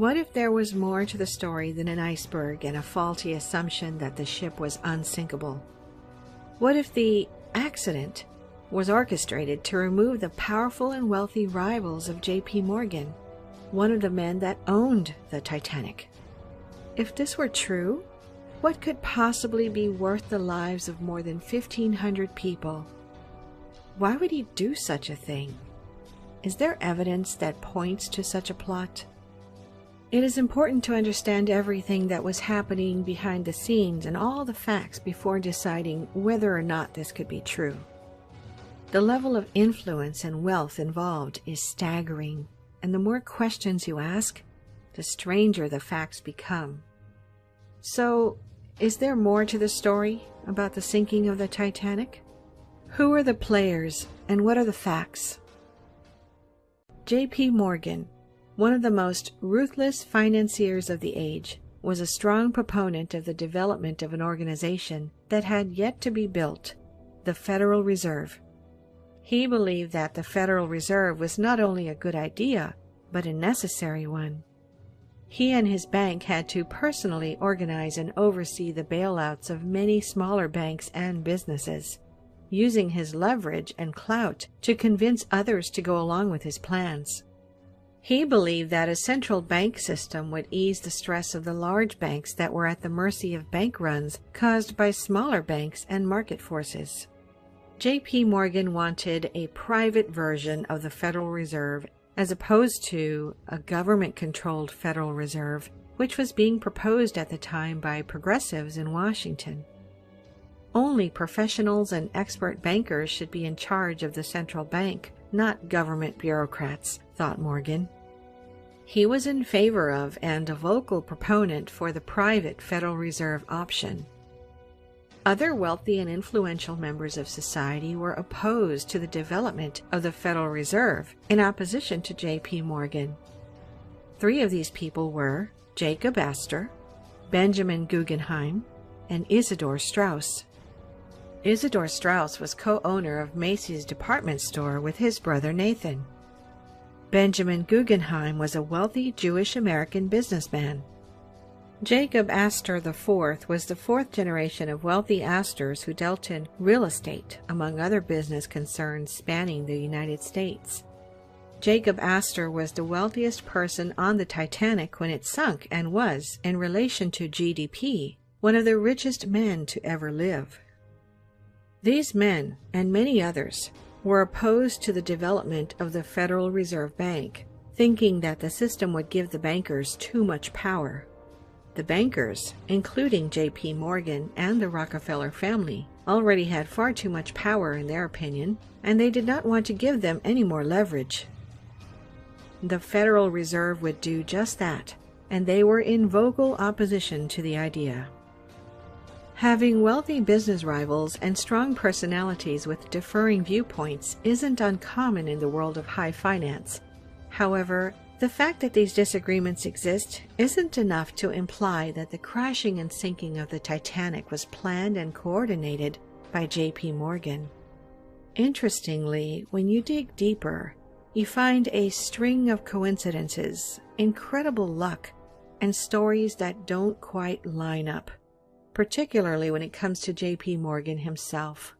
What if there was more to the story than an iceberg and a faulty assumption that the ship was unsinkable? What if the accident was orchestrated to remove the powerful and wealthy rivals of J.P. Morgan, one of the men that owned the Titanic? If this were true, what could possibly be worth the lives of more than 1,500 people? Why would he do such a thing? Is there evidence that points to such a plot? It is important to understand everything that was happening behind the scenes and all the facts before deciding whether or not this could be true. The level of influence and wealth involved is staggering, and the more questions you ask, the stranger the facts become. So, is there more to the story about the sinking of the Titanic? Who are the players and what are the facts? J.P. Morgan, one of the most ruthless financiers of the age, was a strong proponent of the development of an organization that had yet to be built, the Federal Reserve. He believed that the Federal Reserve was not only a good idea, but a necessary one. He and his bank had to personally organize and oversee the bailouts of many smaller banks and businesses, using his leverage and clout to convince others to go along with his plans. He believed that a central bank system would ease the stress of the large banks that were at the mercy of bank runs caused by smaller banks and market forces. J.P. Morgan wanted a private version of the Federal Reserve as opposed to a government-controlled Federal Reserve, which was being proposed at the time by progressives in Washington. Only professionals and expert bankers should be in charge of the central bank, not government bureaucrats, thought Morgan. He was in favor of and a vocal proponent for the private Federal Reserve option. Other wealthy and influential members of society were opposed to the development of the Federal Reserve in opposition to J.P. Morgan. 3 of these people were Jacob Astor, Benjamin Guggenheim, and Isidor Straus. Isidor Straus was co-owner of Macy's department store with his brother Nathan. Benjamin Guggenheim was a wealthy Jewish-American businessman. Jacob Astor IV was the 4th generation of wealthy Astors who dealt in real estate, among other business concerns spanning the United States. Jacob Astor was the wealthiest person on the Titanic when it sunk and was, in relation to GDP, one of the richest men to ever live. These men, and many others, were opposed to the development of the Federal Reserve Bank, thinking that the system would give the bankers too much power. The bankers, including J.P. Morgan and the Rockefeller family, already had far too much power in their opinion, and they did not want to give them any more leverage. The Federal Reserve would do just that, and they were in vocal opposition to the idea. Having wealthy business rivals and strong personalities with differing viewpoints isn't uncommon in the world of high finance. However, the fact that these disagreements exist isn't enough to imply that the crashing and sinking of the Titanic was planned and coordinated by J.P. Morgan. Interestingly, when you dig deeper, you find a string of coincidences, incredible luck, and stories that don't quite line up, particularly when it comes to J.P. Morgan himself.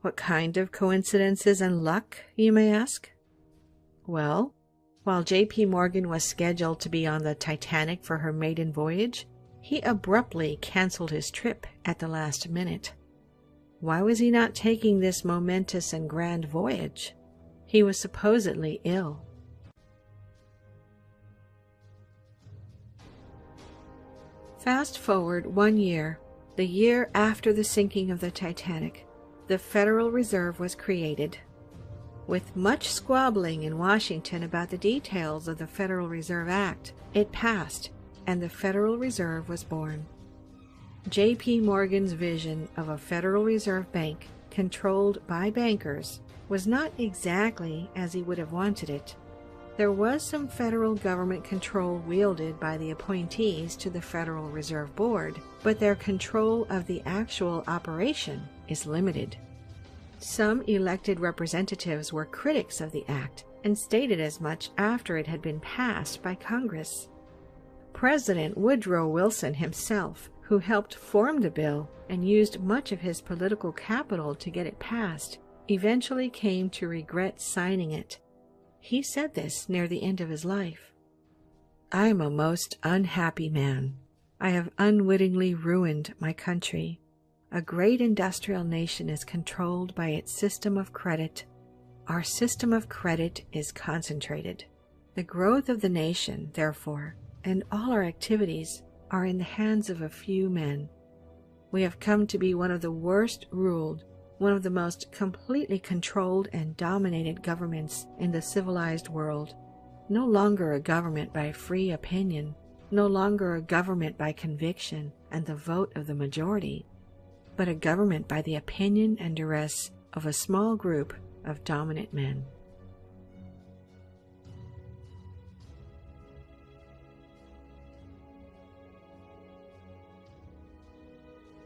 What kind of coincidences and luck, you may ask? Well, while J.P. Morgan was scheduled to be on the Titanic for her maiden voyage, he abruptly canceled his trip at the last minute. Why was he not taking this momentous and grand voyage? He was supposedly ill. Fast forward 1 year, the year after the sinking of the Titanic, the Federal Reserve was created. With much squabbling in Washington about the details of the Federal Reserve Act, it passed, and the Federal Reserve was born. J.P. Morgan's vision of a Federal Reserve Bank controlled by bankers was not exactly as he would have wanted it. There was some federal government control wielded by the appointees to the Federal Reserve Board, but their control of the actual operation is limited. Some elected representatives were critics of the act and stated as much after it had been passed by Congress. President Woodrow Wilson himself, who helped form the bill and used much of his political capital to get it passed, eventually came to regret signing it. He said this near the end of his life. "I am a most unhappy man. I have unwittingly ruined my country. A great industrial nation is controlled by its system of credit. Our system of credit is concentrated. The growth of the nation, therefore, and all our activities are in the hands of a few men. We have come to be one of the worst ruled, one of the most completely controlled and dominated governments in the civilized world. No longer a government by free opinion, no longer a government by conviction and the vote of the majority, but a government by the opinion and duress of a small group of dominant men."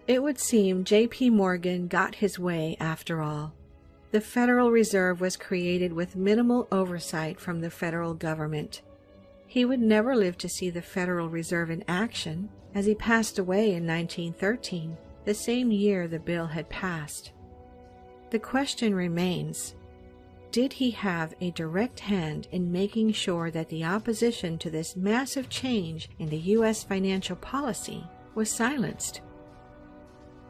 It would seem J.P. Morgan got his way after all. The Federal Reserve was created with minimal oversight from the federal government. He would never live to see the Federal Reserve in action, as he passed away in 1913, the same year the bill had passed. The question remains, did he have a direct hand in making sure that the opposition to this massive change in the U.S. financial policy was silenced?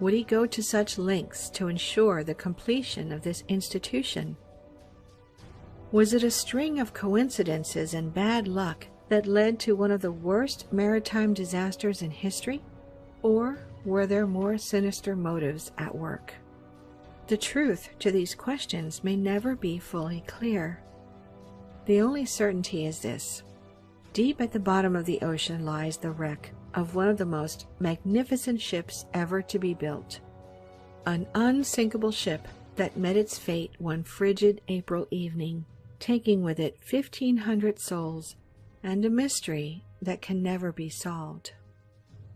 Would he go to such lengths to ensure the completion of this institution? Was it a string of coincidences and bad luck that led to one of the worst maritime disasters in history? Or were there more sinister motives at work? The truth to these questions may never be fully clear. The only certainty is this: deep at the bottom of the ocean lies the wreck of one of the most magnificent ships ever to be built. An unsinkable ship that met its fate one frigid April evening, taking with it 1,500 souls and a mystery that can never be solved.